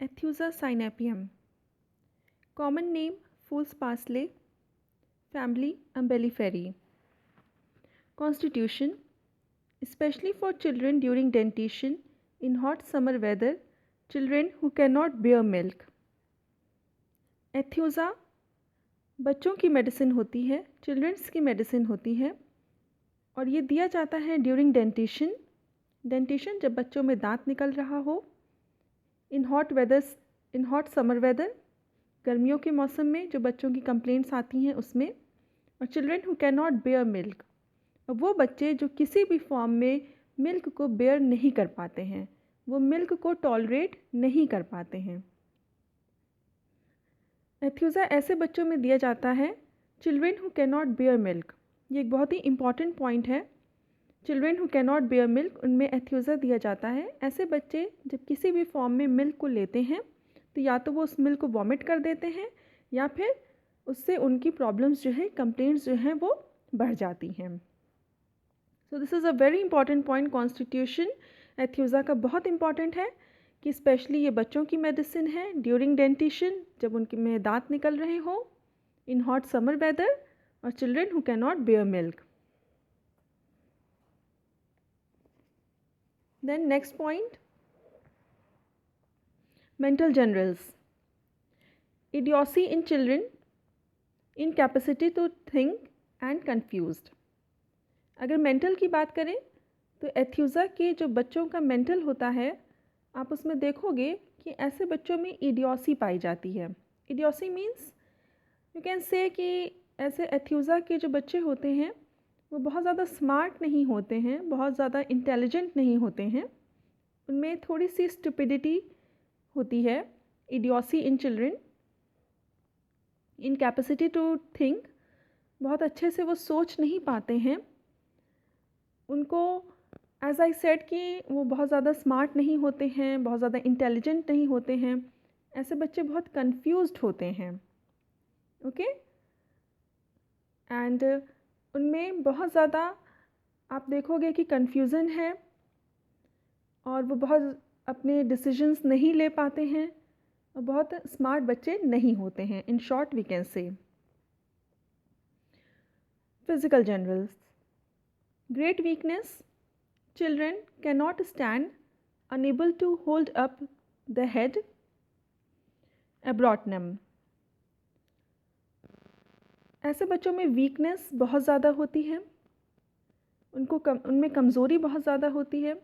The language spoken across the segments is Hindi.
Ethusa synapium. Common name fool's parsley. Family Umbelliferae. Constitution, especially for children during dentition in hot summer weather, children who cannot bear milk. एथ्यूज़ा बच्चों की मेडिसिन होती है, चिल्ड्रंस की मेडिसिन होती है और ये दिया जाता है ड्यूरिंग डेंटिशन। डेंटिशन जब बच्चों में दांत निकल रहा हो, इन हॉट समर वेदर, गर्मियों के मौसम में जो बच्चों की कंप्लेंट्स आती हैं उसमें, और children who can not bear milk, और वो बच्चे जो किसी भी फॉर्म में मिल्क को बेयर नहीं कर पाते हैं, वो मिल्क को टॉलरेट नहीं कर पाते हैं। एथ्यूज़ा ऐसे बच्चों में दिया जाता है children who can not bear milk. ये एक बहुत ही इंपॉर्टेंट पॉइंट है। Children who can not bear milk, उनमें एथ्यूज़ा दिया जाता है। ऐसे बच्चे जब किसी भी फॉर्म में मिल्क को लेते हैं तो या तो वो उस मिल्क को वॉमिट कर देते हैं या फिर उससे उनकी प्रॉब्लम्स जो है, कंप्लेंट्स जो हैं, वो बढ़ जाती हैं। So this is a very important point. Constitution aethusa का बहुत इंपॉर्टेंट है कि स्पेशली ये बच्चों की मेडिसिन है ड्यूरिंग डेंटिशन, जब उनके में दांत निकल रहे हों इन हॉट समर वेदर, और children who can not bear milk. Then next point, mental generals. Idiocy in children, incapacity to think and confused. अगर मेंटल की बात करें तो एथ्यूज़ा के जो बच्चों का मेंटल होता है, आप उसमें देखोगे कि ऐसे बच्चों में इडियोसी पाई जाती है। इडियोसी मीन्स यू कैन से कि ऐसे एथ्यूज़ा के जो बच्चे होते हैं वो बहुत ज़्यादा स्मार्ट नहीं होते हैं, बहुत ज़्यादा इंटेलिजेंट नहीं होते हैं, उनमें थोड़ी सी स्टुपिडिटी होती है। Idiocy in children, incapacity to think, बहुत अच्छे से वो सोच नहीं पाते हैं। उनको एज आई सेड कि वो बहुत ज़्यादा स्मार्ट नहीं होते हैं, बहुत ज़्यादा इंटेलिजेंट नहीं होते हैं। ऐसे बच्चे बहुत कंफ्यूज्ड होते हैं। ओके एंड उनमें बहुत ज़्यादा आप देखोगे कि कन्फ्यूज़न है और वो बहुत अपने डिसीजंस नहीं ले पाते हैं और बहुत स्मार्ट बच्चे नहीं होते हैं। In short we can say physical generals. Great weakness, children can not stand, unable to hold up the head, abrotanum. ऐसे बच्चों में वीकनेस बहुत ज़्यादा होती है, उनमें कमज़ोरी बहुत ज़्यादा होती है।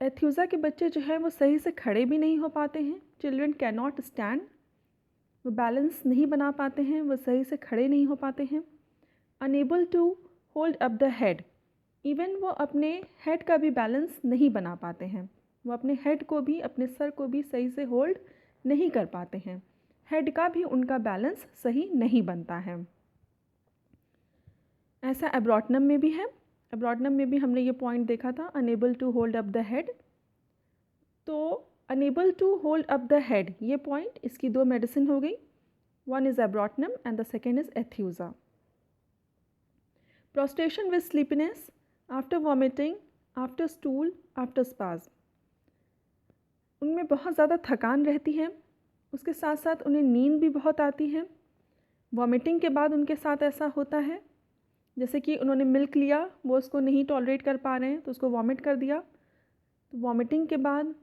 एथ्यूज़ा के बच्चे जो हैं वो सही से खड़े भी नहीं हो पाते हैं। चिल्ड्रन कैन नॉट स्टैंड, वो बैलेंस नहीं बना पाते हैं, वो सही से खड़े नहीं हो पाते हैं। Unable to hold up the head, even वो अपने हेड का भी बैलेंस नहीं बना पाते हैं, वो अपने हेड को भी, अपने सर को भी सही से होल्ड नहीं कर पाते हैं, हेड का भी उनका बैलेंस सही नहीं बनता है। ऐसा एब्रॉटनम में भी है। एब्रॉटनम में भी हमने ये पॉइंट देखा था, unable to hold up the head. तो unable to hold up the head, ये पॉइंट, इसकी दो मेडिसिन हो गई। One is abrotanum and the second is aethusa. Prostration with sleepiness, after vomiting, after stool, after spasm. उनमें बहुत ज़्यादा थकान रहती है, उसके साथ साथ उन्हें नींद भी बहुत आती है। वॉमिटिंग के बाद उनके साथ ऐसा होता है जैसे कि उन्होंने मिल्क लिया, वो उसको नहीं टॉलरेट कर पा रहे हैं तो उसको वॉमिट कर दिया। तो वॉमिटिंग के बाद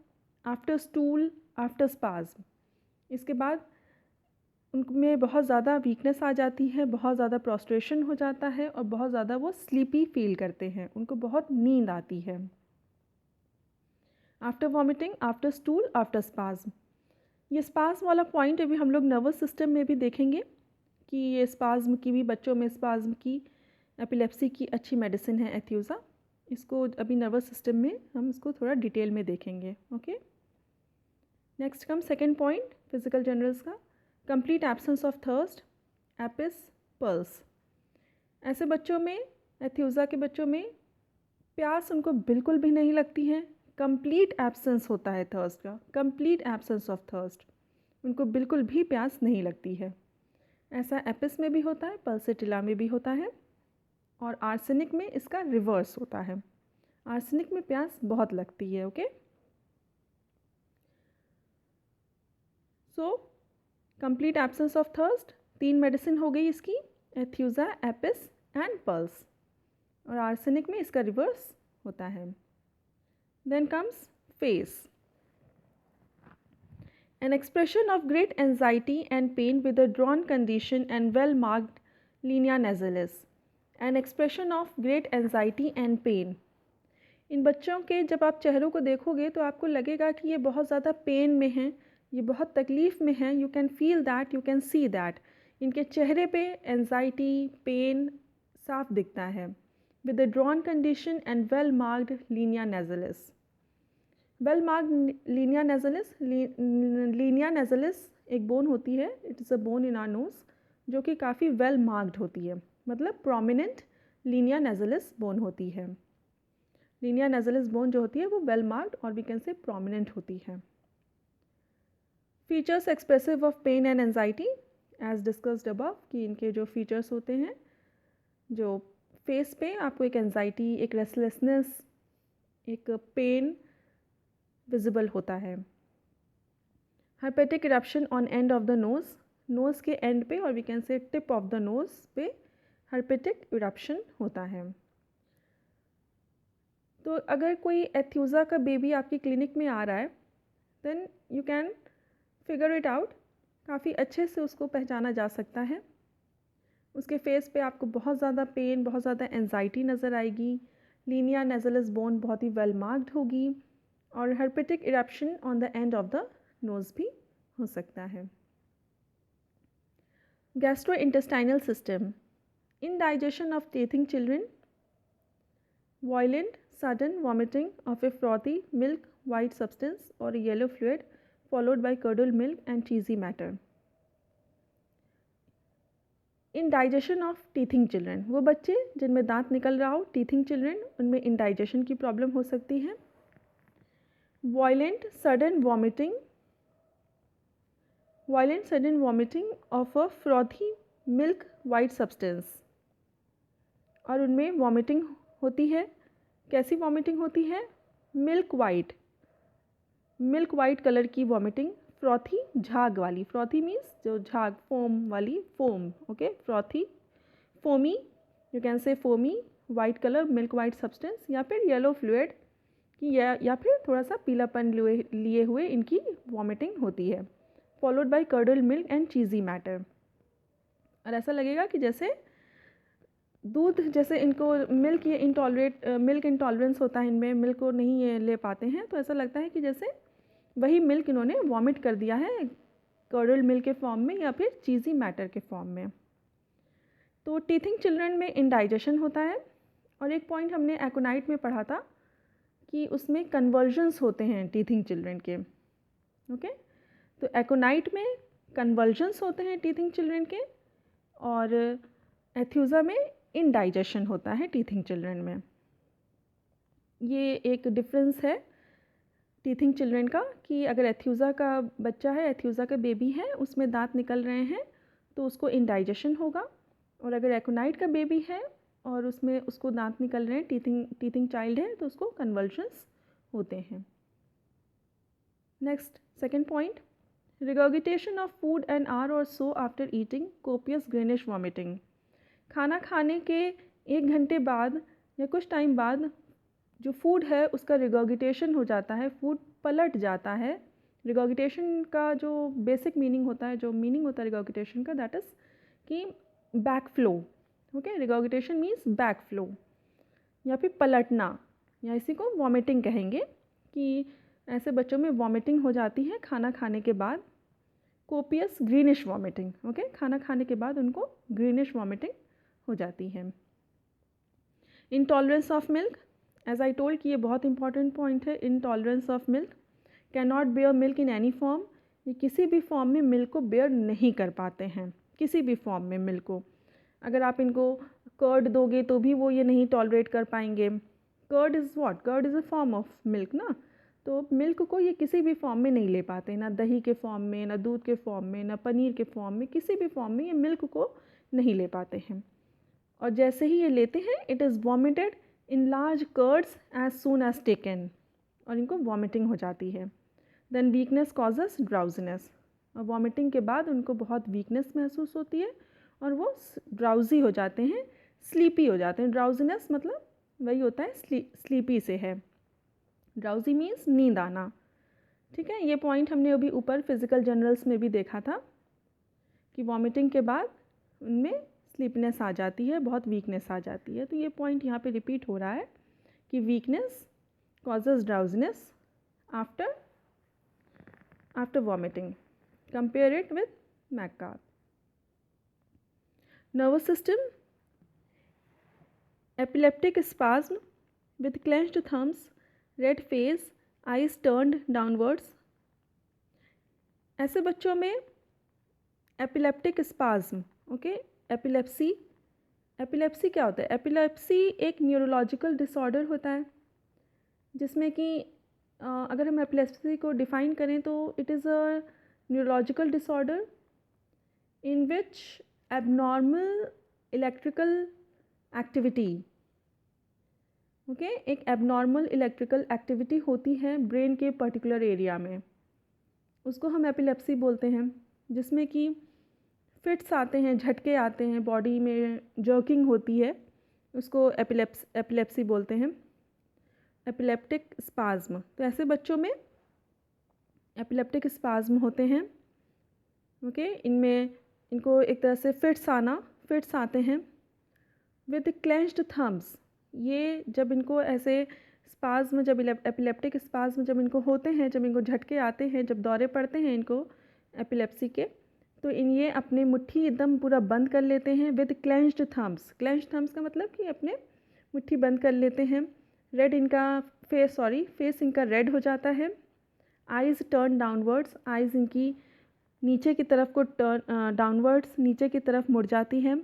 आफ्टर स्टूल, आफ्टर स्पाज़, इसके बाद उनमें बहुत ज़्यादा वीकनेस आ जाती है, बहुत ज़्यादा प्रोस्ट्रेशन हो जाता है और बहुत ज़्यादा वो स्लीपी फील करते हैं, उनको बहुत नींद आती है। After vomiting, after stool, after spasm. ये स्पाज़्म वाला पॉइंट अभी हम लोग नर्वस सिस्टम में भी देखेंगे कि ये स्पाज़्म की भी, बच्चों में स्पाज़्म की, एपिलेप्सी की अच्छी मेडिसिन है एथ्यूज़ा। इसको अभी नर्वस सिस्टम में हम इसको थोड़ा डिटेल में देखेंगे। Okay, next come second point physical generals का, complete absence of thirst, apis, pulse. ऐसे बच्चों में, एथ्यूज़ा के बच्चों में प्यास उनको बिल्कुल भी नहीं लगती है, कंप्लीट एब्सेंस होता है थर्स्ट का, कंप्लीट एब्सेंस ऑफ थर्स्ट, उनको बिल्कुल भी प्यास नहीं लगती है। ऐसा एपिस में भी होता है, पल्सेटिला में भी होता है, और आर्सेनिक में इसका रिवर्स होता है। आर्सेनिक में प्यास बहुत लगती है। Okay, so complete absence of thirst, 3 medicine हो गई इसकी, एथ्यूजा, एपिस एंड पल्स। और आर्सेनिक में इसका रिवर्स होता है। Then comes face, an expression of great anxiety and pain with a drawn condition and well marked linea nasalis, an expression of great anxiety and pain। इन बच्चों के जब आप चेहरों को देखोगे तो आपको लगेगा कि ये बहुत ज़्यादा पेन में हैं, ये बहुत तकलीफ़ में हैं। You can feel that, you can see that. इनके चेहरे पे एंजाइटी, पेन साफ दिखता है। With the drawn condition and well marked linea nasalis. Well marked linea nasalis, linea nasalis एक बोन होती है, it is a bone in our nose, जो कि काफ़ी वेल मार्क्ड होती है, मतलब प्रोमिनेंट लीनिया नेजलिस बोन होती है। लीनिया नेजलिस बोन जो होती है वो वेल मार्क्ड और वी कैन से प्रोमिनेंट होती है। Features expressive of pain and anxiety as discussed above, कि इनके जो फीचर्स होते हैं, जो फेस पे आपको एक एंजाइटी, एक रेस्टलेसनेस, एक पेन विजिबल होता है। Herpetic eruption on end of the nose, nose के एंड पे और we can say tip of the nose पे हाइपेटिक इरप्शन होता है। तो अगर कोई एथ्यूज़ा का बेबी आपकी क्लिनिक में आ रहा है, then you can figure it out, काफ़ी अच्छे से उसको पहचाना जा सकता है। उसके फेस पे आपको बहुत ज़्यादा पेन, बहुत ज़्यादा एंजाइटी नज़र आएगी, लीनिया नेजलिस बोन बहुत ही वेल मार्क्ड होगी और herpetic eruption on the end of the nose भी हो सकता है। Gastrointestinal system, indigestion of teething children, violent sudden vomiting of a frothy milk white substance or a yellow fluid followed by curdled milk and cheesy matter। indigestion of teething children, वो बच्चे जिनमें दांत निकल रहा हो, teething children, उनमें indigestion की प्रॉब्लम हो सकती है। violent sudden vomiting of a frothy milk white substance, और उनमें वॉमिटिंग होती है। कैसी वॉमिटिंग होती है? मिल्क वाइट कलर की वॉमिटिंग, फ्रॉथी झाग वाली, फ्रॉथी मीन्स जो झाग, फोम वाली, foam, okay, frothy, foamy, you can say foamy, white colour milk white substance, या फिर येलो फ्लूइड की, या फिर थोड़ा सा पीलापन लिए हुए इनकी वॉमिटिंग होती है। Followed by curdle milk and cheesy matter, और ऐसा लगेगा कि जैसे दूध, जैसे इनको मिल्क इंटॉलरेंस होता है, इनमें मिल्क को नहीं ये ले पाते हैं, तो ऐसा लगता है कि जैसे वही मिल्क इन्होंने वॉमिट कर दिया है कर्डल मिल्क के फॉर्म में या फिर चीज़ी मैटर के फॉर्म में। तो टीथिंग चिल्ड्रन में इंडाइजेशन होता है, और एक पॉइंट हमने एकोनाइट में पढ़ा था कि उसमें कन्वर्जन्स होते हैं टीथिंग चिल्ड्रन के, ओके। तो एकोनाइट में कन्वर्जन्स होते हैं टीथिंग चिल्ड्रन के, और एथ्यूज़ा में इंडाइजेशन होता है टीथिंग चिल्ड्रन में। ये एक डिफरेंस है टीथिंग चिल्ड्रन का, कि अगर एथ्यूज़ा का बच्चा है, एथ्यूज़ा का बेबी है, उसमें दांत निकल रहे हैं तो उसको इंडाइजेशन होगा, और अगर एकोनाइट का बेबी है और उसमें उसको दांत निकल रहे हैं, टीथिंग चाइल्ड है, तो उसको कन्वल्शंस होते हैं। Next, second point, regurgitation of food an hour और so after eating, copious greenish vomiting. खाना खाने के 1 घंटे बाद या कुछ टाइम बाद जो फूड है उसका रिगर्गिटेशन हो जाता है, फूड पलट जाता है। रिगर्गिटेशन का जो बेसिक मीनिंग होता है, जो मीनिंग होता है रिगर्गिटेशन का, दैट इज़ कि back flow, okay. Regurgitation means back flow या फिर पलटना, या इसी को वॉमिटिंग कहेंगे, कि ऐसे बच्चों में वॉमिटिंग हो जाती है खाना खाने के बाद। कोपियस ग्रीनिश वॉमिटिंग, ओके, खाना खाने के बाद उनको ग्रीनिश वॉमिटिंग हो जाती है। Intolerance of milk, as I told कि ये बहुत इंपॉर्टेंट पॉइंट है। Intolerance of milk, can not bear milk in any form, ये किसी भी फॉर्म में मिल्क को बेयर नहीं कर पाते हैं, किसी भी फॉर्म में मिल्क को। अगर आप इनको कर्ड दोगे तो भी वो ये नहीं टॉलरेट कर पाएंगे। Curd is what? Curd is a form of milk ना, तो मिल्क को ये किसी भी फॉर्म में नहीं ले पाते, ना दही के फॉर्म में, ना दूध के फॉर्म में, ना पनीर के फॉर्म में, किसी भी फॉर्म में ये मिल्क को नहीं ले पाते हैं। और जैसे ही ये लेते हैं, it is vomited in large curds as soon as taken, और इनको वॉमिटिंग हो जाती है। देन वीकनेस कॉजेस ड्राउजीनेस, और वॉमिटिंग के बाद उनको बहुत वीकनेस महसूस होती है और वो ड्राउजी हो जाते हैं, स्लीपी हो जाते हैं। ड्राउजीनेस मतलब वही होता है, स्लीपी से है। ड्राउजी मीन्स नींद आना। ठीक है, ये पॉइंट हमने अभी ऊपर फिजिकल जनरल्स में भी देखा था कि वॉमिटिंग के बाद उनमें स्लीपनेस आ जाती है, बहुत वीकनेस आ जाती है। तो ये पॉइंट यहाँ पे रिपीट हो रहा है कि weakness causes drowsiness after vomiting. Compare it with Metcalfe. Nervous system, epileptic spasm with clenched thumbs, red face, eyes turned downwards. ऐसे बच्चों में एपिलेप्टिक स्पाज्म, ओके, एपिलेप्सी क्या होता है? एपिलेप्सी एक न्यूरोलॉजिकल डिसऑर्डर होता है जिसमें कि अगर हम एपिलेप्सी को डिफ़ाइन करें तो it is a neurological disorder in which abnormal electrical activity, okay, एक एबनॉर्मल इलेक्ट्रिकल एक्टिविटी होती है ब्रेन के पर्टिकुलर एरिया में, उसको हम एपिलेप्सी बोलते हैं। जिसमें कि फिट्स आते हैं, झटके आते हैं, बॉडी में जर्किंग होती है, उसको एपिलेप्सी बोलते हैं, एपिलेप्टिक स्पाज्म। तो ऐसे बच्चों में एपिलेप्टिक स्पाज्म होते हैं, ओके। इनको एक तरह से फिट्स आते हैं विद क्लेंच्ड थम्स। ये जब इनको ऐसे स्पाज्म, जब एपिलेप्टिक स्पाज्म जब इनको होते हैं, जब इनको झटके आते हैं, जब दौरे पड़ते हैं इनको एपिलेप्सी के, तो ये अपने मुट्ठी एकदम पूरा बंद कर लेते हैं with clenched thumbs. Clenched thumbs का मतलब कि अपने मुट्ठी बंद कर लेते हैं। फेस इनका रेड हो जाता है। आइज़ टर्न डाउनवर्ड्स, आइज़ इनकी नीचे की तरफ को डाउनवर्ड्स, नीचे की तरफ मुड़ जाती हैं।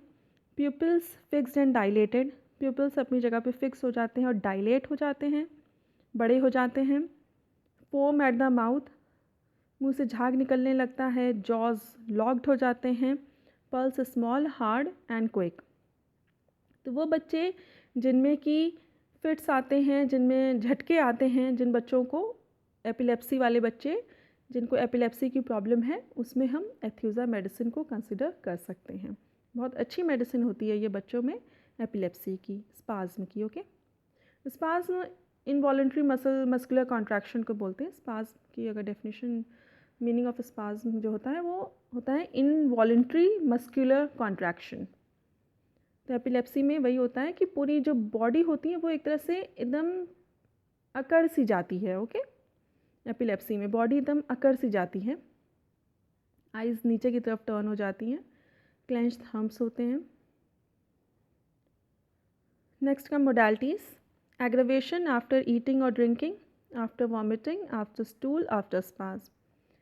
Pupils fixed and dilated, pupils अपनी जगह पे फिक्स हो जाते हैं और डायलेट हो जाते हैं, बड़े हो जाते हैं। फोम एट द माउथ, मुंह से झाग निकलने लगता है। जॉज लॉक्ड हो जाते हैं। Pulse small, hard and quick. तो वो बच्चे जिनमें कि फिट्स आते हैं, जिनमें झटके आते हैं, जिन बच्चों को एपिलेप्सी वाले बच्चे जिनको एपिलेप्सी की प्रॉब्लम है, उसमें हम एथ्यूज़ा मेडिसिन को कंसिडर कर सकते हैं। बहुत अच्छी मेडिसिन होती है ये बच्चों में एपिलेप्सी की, स्पाज्म की, okay. Spasm involuntary muscular contraction को बोलते हैं। स्पाज्म की अगर डेफिनेशन, मीनिंग ऑफ स्पाज्म जो होता है वो होता है इनवॉलेंट्री मस्कुलर कॉन्ट्रैक्शन। तो एपिलेप्सी में वही होता है कि पूरी जो बॉडी होती है वो एक तरह से एकदम अकड़ सी जाती है, ओके। एपिलेप्सी में बॉडी एकदम अकड़ सी जाती है, आइज़ नीचे की तरफ टर्न हो जाती हैं, क्लेंच्ड थम्स होते हैं। नेक्स्ट का मोडालिटीज़, एग्रवेशन आफ्टर ईटिंग और drinking, after vomiting, after stool, after spasm.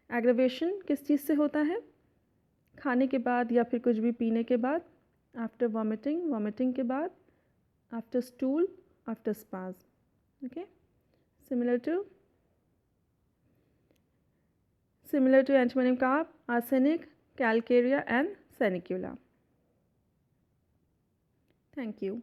Aggravation किस चीज़ से होता है? खाने के बाद या फिर कुछ भी पीने के बाद। आफ्टर वॉमिटिंग, वॉमिटिंग के बाद। After stool, after spasm, okay. Similar to antimonium carb, arsenic, calcarea and sanicula. Thank you.